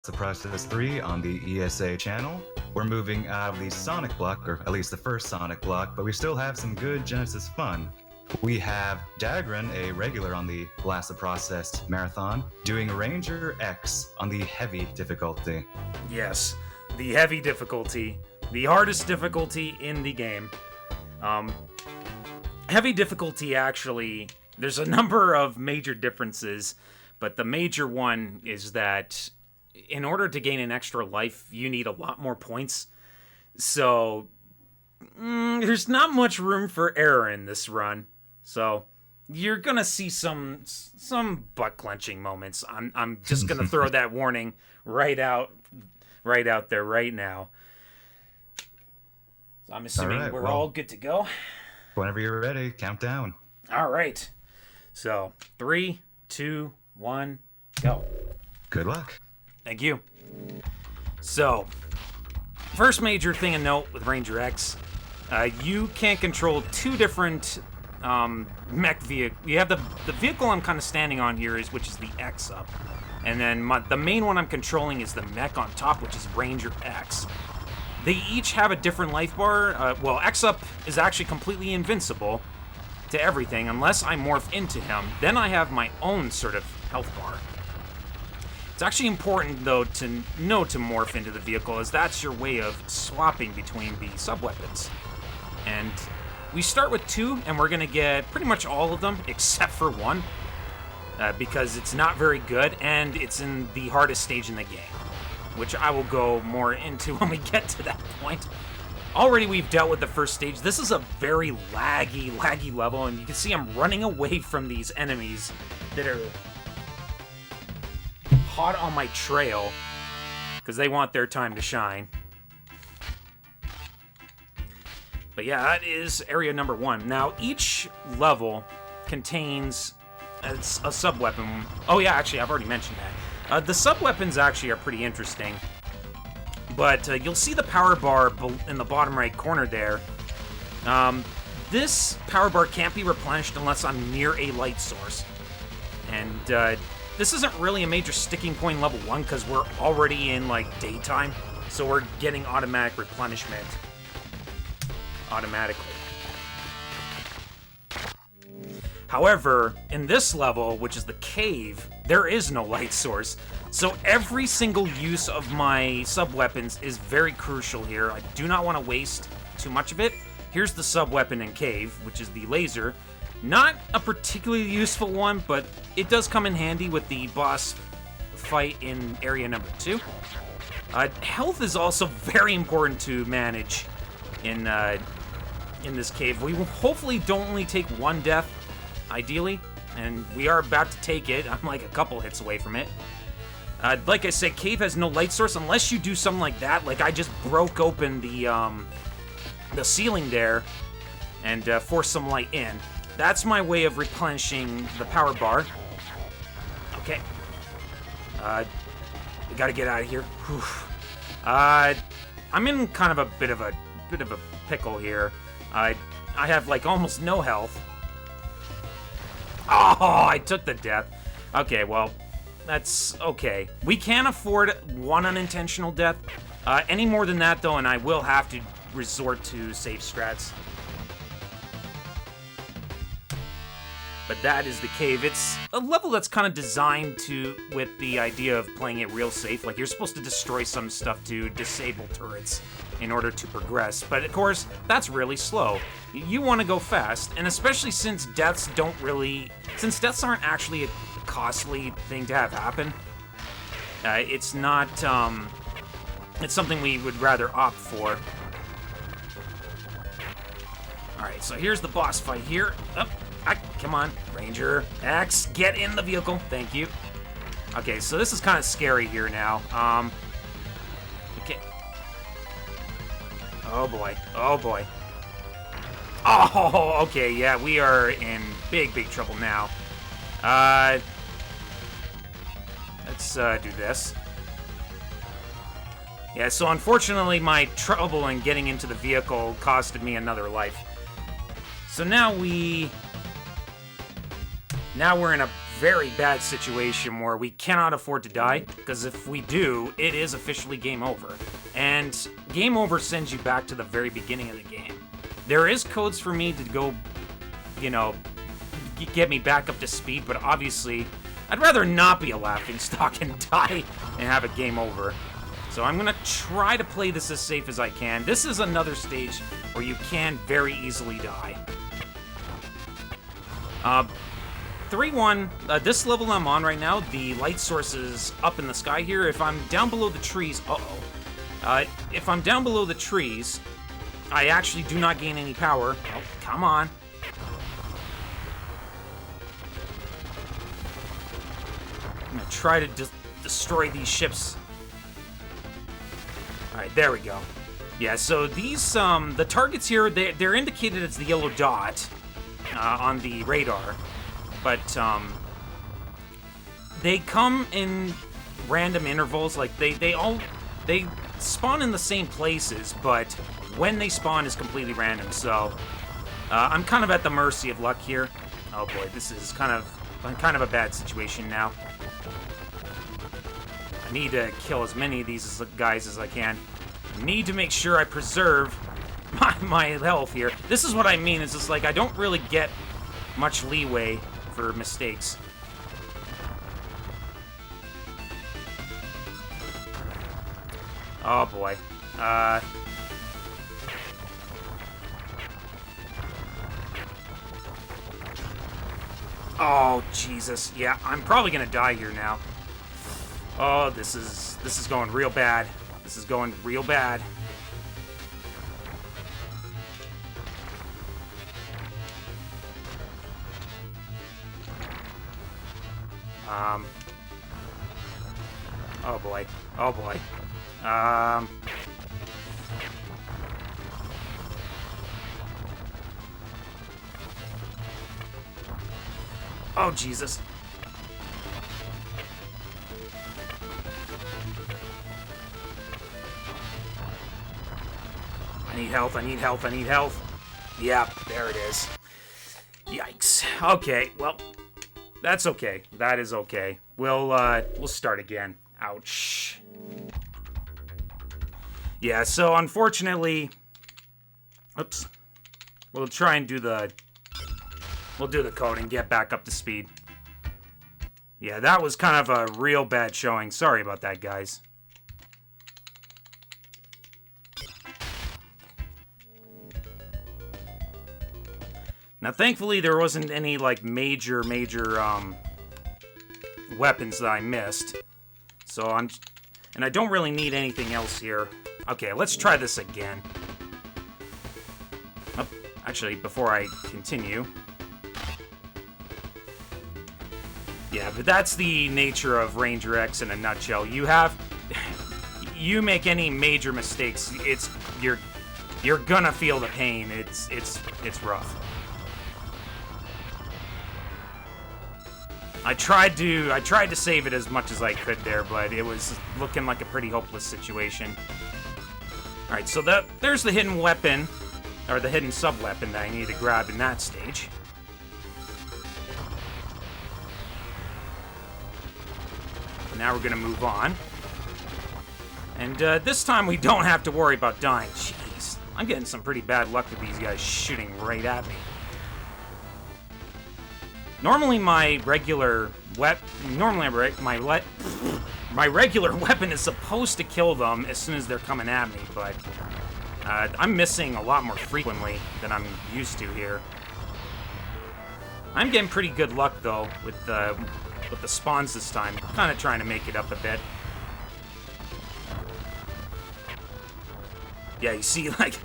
Process 3 on the ESA channel. We're moving out of the Sonic block, or at least the first Sonic block, but we still have some good Genesis fun. We have d4gr0n, a regular on the Blast Processed Marathon, doing Ranger X on the heavy difficulty. Yes, the heavy difficulty, the hardest difficulty in the game. Heavy difficulty, actually, there's a number of major differences, but the major one is that in order to gain an extra life, you need a lot more points. So, there's not much room for error in this run. So, you're gonna see some butt-clenching moments. I'm just gonna throw that warning right out there right now. So I'm assuming we're all good to go. Whenever you're ready, count down. All right. So, 3, 2, 1, go. Good luck. Thank you. So, first major thing to note with Ranger X, you can control two different mech vehicles. You have the vehicle I'm kind of standing on here, which is the X up. And then the main one I'm controlling is the mech on top, which is Ranger X. They each have a different life bar. Well, X up is actually completely invincible to everything unless I morph into him. Then I have my own sort of health bar. It's actually important, though, to know to morph into the vehicle, as that's your way of swapping between the sub-weapons. And we start with 2, and we're going to get pretty much all of them, except for 1, because it's not very good, and it's in the hardest stage in the game, which I will go more into when we get to that point. Already we've dealt with the first stage. This is a very laggy level, and you can see I'm running away from these enemies that are hot on my trail because they want their time to shine. But yeah, that is area number 1. Now, each level contains a sub-weapon. Oh yeah, actually, I've already mentioned that. The sub-weapons actually are pretty interesting. But you'll see the power bar in the bottom right corner there. This power bar can't be replenished unless I'm near a light source. And this isn't really a major sticking point in level 1 because we're already in, like, daytime. So we're getting automatic replenishment automatically. However, in this level, which is the cave, there is no light source. So every single use of my sub-weapons is very crucial here. I do not want to waste too much of it. Here's the sub-weapon in cave, which is the laser. Not a particularly useful one, but it does come in handy with the boss fight in area number 2. Health is also very important to manage in this cave. We will hopefully don't only take 1 death, ideally, and we are about to take it. I'm like a couple hits away from it. Like I said, cave has no light source unless you do something like that. Like I just broke open the ceiling there and forced some light in. That's my way of replenishing the power bar. Okay. We gotta get out of here. Whew. I'm in kind of a bit of a pickle here. I have like almost no health. Oh, I took the death. Okay, well, that's okay. We can't afford 1 unintentional death. Any more than that, though, and I will have to resort to safe strats. But that is the cave. It's a level that's kind of designed with the idea of playing it real safe. Like, you're supposed to destroy some stuff to disable turrets in order to progress. But, of course, that's really slow. You want to go fast, and especially since deaths aren't actually a costly thing to have happen, it's not, it's something we would rather opt for. Alright, so here's the boss fight here. Come on, Ranger X, get in the vehicle. Thank you. Okay, so this is kind of scary here now. Okay. Oh boy. Oh boy. Oh, okay, yeah, we are in big trouble now. Let's do this. Yeah, so unfortunately my trouble in getting into the vehicle costed me another life. So now we're in a very bad situation where we cannot afford to die, because if we do, it is officially game over. And game over sends you back to the very beginning of the game. There is codes for me to go, you know, get me back up to speed, but obviously, I'd rather not be a laughingstock and die and have a game over. So I'm gonna try to play this as safe as I can. This is another stage where you can very easily die. 3-1, this level I'm on right now, the light source is up in the sky here. If I'm down below the trees, if I'm down below the trees, I actually do not gain any power. Oh, come on. I'm gonna try to destroy these ships. Alright, there we go. Yeah, so these, the targets here, they're indicated as the yellow dot on the radar. But, they come in random intervals. Like, they spawn in the same places, but when they spawn is completely random. So, I'm kind of at the mercy of luck here. Oh boy, this is kind of a bad situation now. I need to kill as many of these guys as I can. I need to make sure I preserve my health here. This is what I mean, is just like, I don't really get much leeway for mistakes. Oh boy. Oh Jesus. Yeah, I'm probably gonna die here now. Oh, this is going real bad. This is going real bad. Oh boy. Oh boy. Oh Jesus. I need health, I need health, I need health. Yep, there it is. Yikes. Okay, well, that's okay. That is okay. We'll start again. Ouch. Yeah, so unfortunately, oops. We'll try and do the code and get back up to speed. Yeah, that was kind of a real bad showing. Sorry about that, guys. Now, thankfully, there wasn't any, like, major weapons that I missed. So and I don't really need anything else here. Okay, let's try this again. Oh, actually, before I continue. Yeah, but that's the nature of Ranger X in a nutshell. You make any major mistakes, you're gonna feel the pain. It's rough. I tried to save it as much as I could there, but it was looking like a pretty hopeless situation. Alright, so there's the hidden weapon, or the hidden sub-weapon that I need to grab in that stage. Now we're gonna move on. And this time we don't have to worry about dying. Jeez, I'm getting some pretty bad luck with these guys shooting right at me. Normally my regular my regular weapon is supposed to kill them as soon as they're coming at me, but I'm missing a lot more frequently than I'm used to here. I'm getting pretty good luck though with the spawns this time. Kind of trying to make it up a bit. Yeah, you see, like,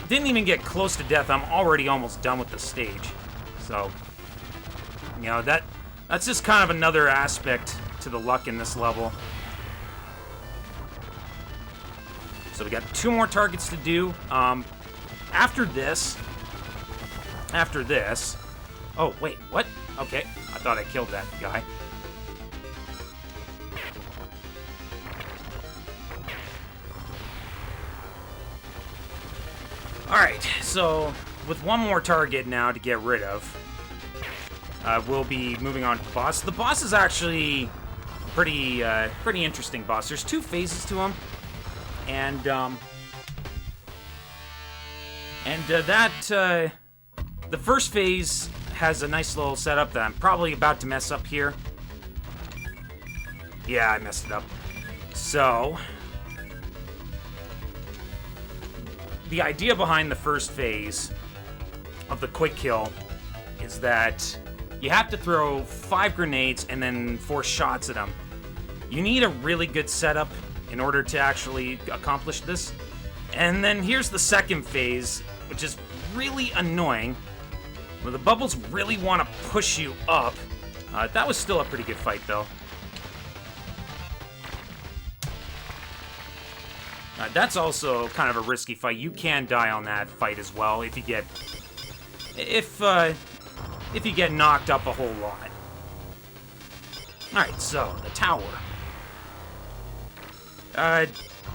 didn't even get close to death. I'm already almost done with the stage. So, you know, that's just kind of another aspect to the luck in this level. So we got 2 more targets to do. After this... Oh, wait, what? Okay, I thought I killed that guy. Alright, so with one more target now to get rid of. we'll be moving on to the boss. The boss is actually pretty interesting boss. There's 2 phases to him, and the first phase has a nice little setup that I'm probably about to mess up here. Yeah, I messed it up. So, the idea behind the first phase of the quick kill is that you have to throw 5 grenades and then 4 shots at them. You need a really good setup in order to actually accomplish this. And then here's the second phase, which is really annoying, where the bubbles really want to push you up. That was still a pretty good fight, though. That's also kind of a risky fight. You can die on that fight as well if you get knocked up a whole lot. All right, so the tower.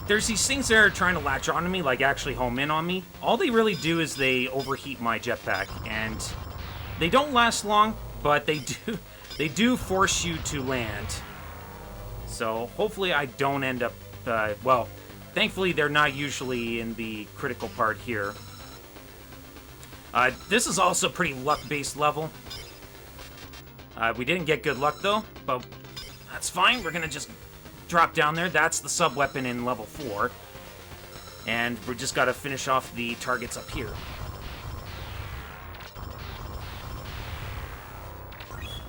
There's these things that are trying to latch onto me, like actually home in on me. All they really do is they overheat my jetpack, and they don't last long, but they do force you to land. So hopefully I don't end up. Well, thankfully they're not usually in the critical part here. This is also a pretty luck-based level. We didn't get good luck though, but that's fine. We're gonna just drop down there. That's the sub-weapon in level 4. And we just gotta finish off the targets up here.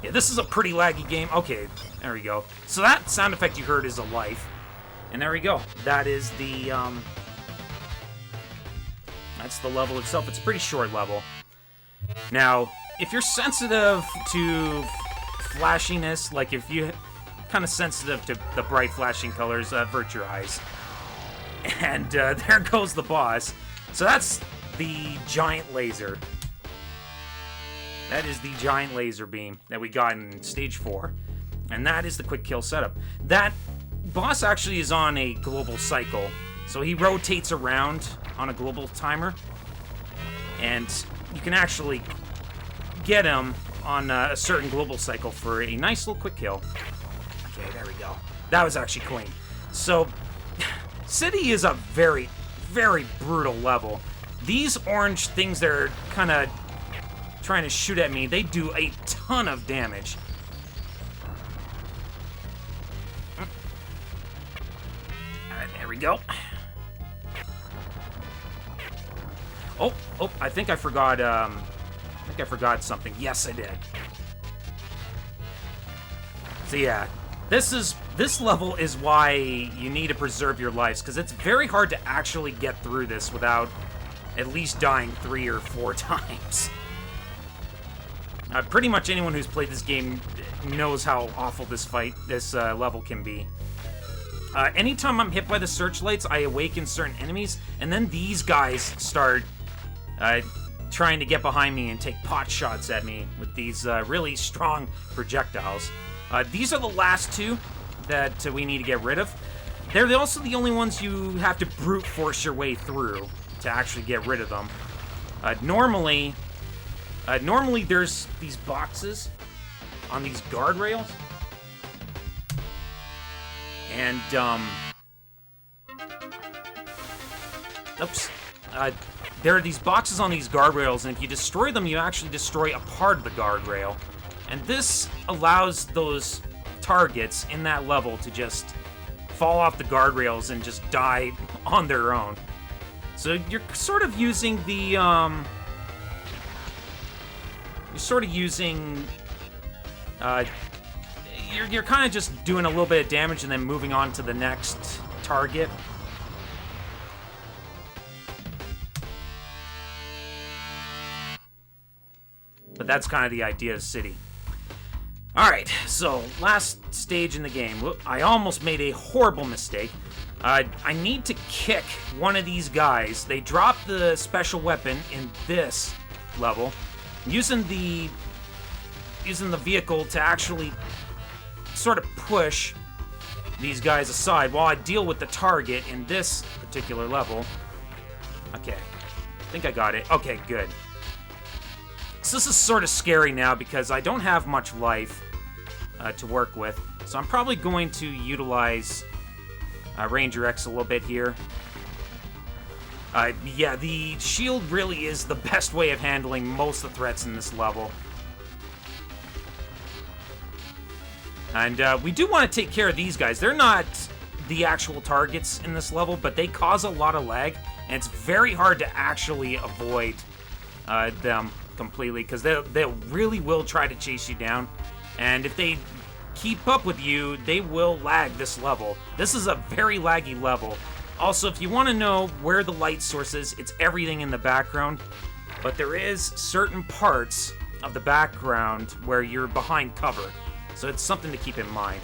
Yeah, this is a pretty laggy game. Okay, there we go. So that sound effect you heard is a life. And there we go. That is the, that's the level itself. It's a pretty short level. Now, if you're sensitive to flashiness, like if you kind of sensitive to the bright flashing colors, avert your eyes. And there goes the boss. So that's the giant laser. That is the giant laser beam that we got in stage 4. And that is the quick kill setup. That boss actually is on a global cycle. So he rotates around on a global timer. And you can actually get him on a certain global cycle for a nice little quick kill. Okay, there we go. That was actually clean. So, City is a very, very brutal level. These orange things that are kind of trying to shoot at me, they do a ton of damage. Alright, there we go. Oh, I think I forgot, something. Yes, I did. So yeah, this level is why you need to preserve your lives, because it's very hard to actually get through this without at least dying 3 or 4 times. Pretty much anyone who's played this game knows how awful this level can be. Anytime I'm hit by the searchlights, I awaken certain enemies, and then these guys start trying to get behind me and take pot shots at me with these really strong projectiles. These are the last 2 that we need to get rid of. They're also the only ones you have to brute force your way through to actually get rid of them. Normally there's these boxes on these guardrails. And, oops. There are these boxes on these guardrails, and if you destroy them, you actually destroy a part of the guardrail. And this allows those targets in that level to just fall off the guardrails and just die on their own. So you're sort of using the, you're kind of just doing a little bit of damage and then moving on to the next target. But that's kind of the idea of City. Alright, so last stage in the game. I almost made a horrible mistake. I need to kick one of these guys. They drop the special weapon in this level. Using the vehicle to actually sort of push these guys aside while I deal with the target in this particular level. Okay, I think I got it. Okay, good. So this is sort of scary now because I don't have much life to work with. So I'm probably going to utilize Ranger X a little bit here. Yeah, the shield really is the best way of handling most of the threats in this level. And we do want to take care of these guys. They're not the actual targets in this level, but they cause a lot of lag, and it's very hard to actually avoid them completely, because they really will try to chase you down, and if they keep up with you, they will lag this level. This is a very laggy level. Also, if you want to know where the light source is, it's everything in the background, but there is certain parts of the background where you're behind cover, so it's something to keep in mind.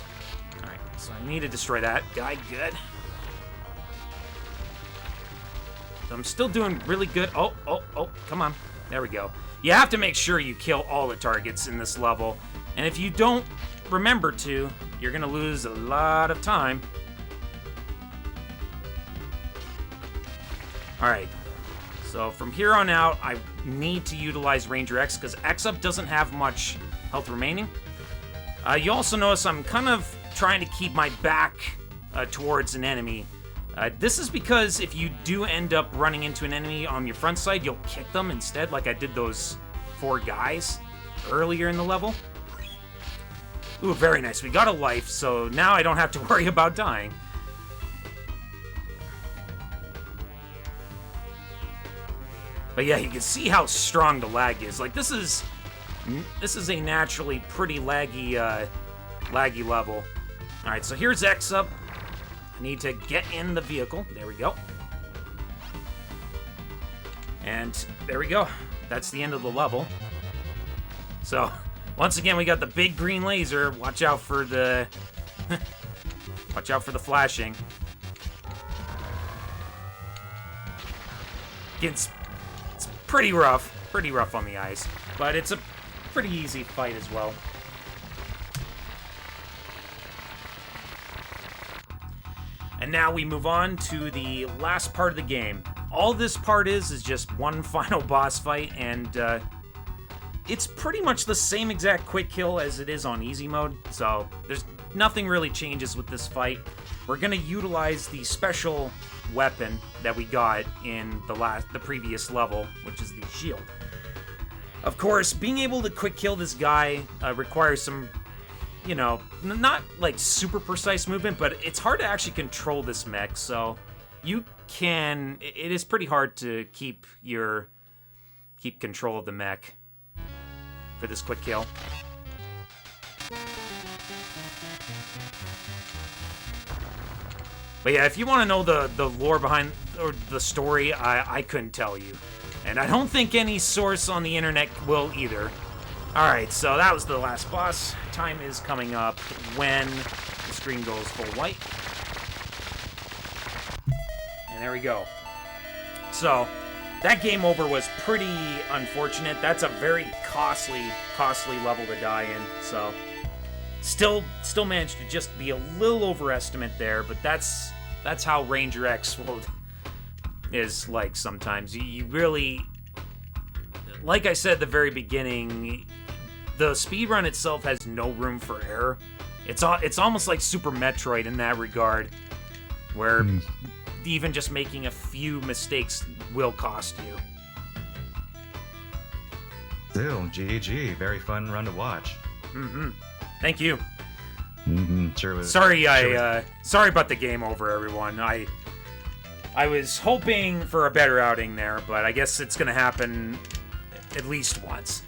Alright, so I need to destroy that guy. Good. So I'm still doing really good. Oh, come on. There we go. You have to make sure you kill all the targets in this level, and if you don't remember to, you're gonna lose a lot of time. Alright, so from here on out, I need to utilize Ranger X, because X-Up doesn't have much health remaining. You also notice I'm kind of trying to keep my back towards an enemy. This is because if you do end up running into an enemy on your front side, you'll kick them instead, like I did those 4 guys earlier in the level. Ooh, very nice. We got a life, so now I don't have to worry about dying. But yeah, you can see how strong the lag is. Like, this is a naturally pretty laggy level. Alright, so here's X-Up. I need to get in the vehicle. There we go. And there we go. That's the end of the level. So, once again, we got the big green laser. Watch out for the... Watch out for the flashing. It's pretty rough. Pretty rough on the ice. But it's a pretty easy fight as well. And now we move on to the last part of the game. All this part is just one final boss fight, and it's pretty much the same exact quick kill as it is on easy mode, so there's nothing really changes with this fight. We're gonna utilize the special weapon that we got in the previous level, which is the shield. Of course, being able to quick kill this guy requires some, you know, not like super precise movement, but it's hard to actually control this mech, so it is pretty hard to keep control of the mech for this quick kill. But yeah, if you want to know the lore behind, or the story, I couldn't tell you. And I don't think any source on the internet will either. Alright, so that was the last boss. Time is coming up when the screen goes full white. And there we go. So, that game over was pretty unfortunate. That's a very costly level to die in. So, still managed to just be a little overestimate there, but that's how Ranger X is like sometimes. You really, like I said at the very beginning, the speedrun itself has no room for error. It's almost like Super Metroid in that regard, where even just making a few mistakes will cost you. Still, GG. Very fun run to watch. Thank you. Sure was. Sorry about the game over, everyone. I was hoping for a better outing there, but I guess it's gonna happen at least once.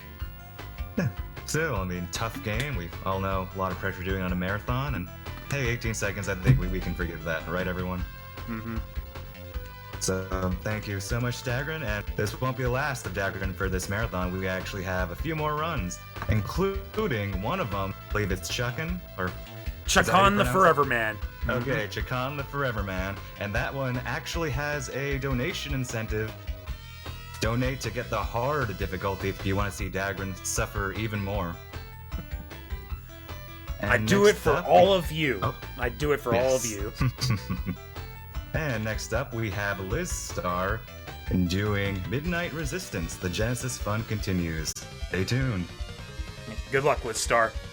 Yeah. Still, I mean, tough game. We all know a lot of pressure doing on a marathon, and hey, 18 seconds, I think we can forgive that, right, everyone? So, thank you so much, d4gr0n, and this won't be the last of d4gr0n for this marathon. We actually have a few more runs, including one of them, I believe it's Chuckin, or... Chakon the Forever Man. Okay, Chakon the Forever Man, and that one actually has a donation incentive. Donate to get the hard difficulty if you want to see d4gr0n suffer even more. I do it for all of you. I do it for all of you. And next up, we have Liz Star, And doing Midnight Resistance, the Genesis fun continues. Stay tuned. Good luck with Star.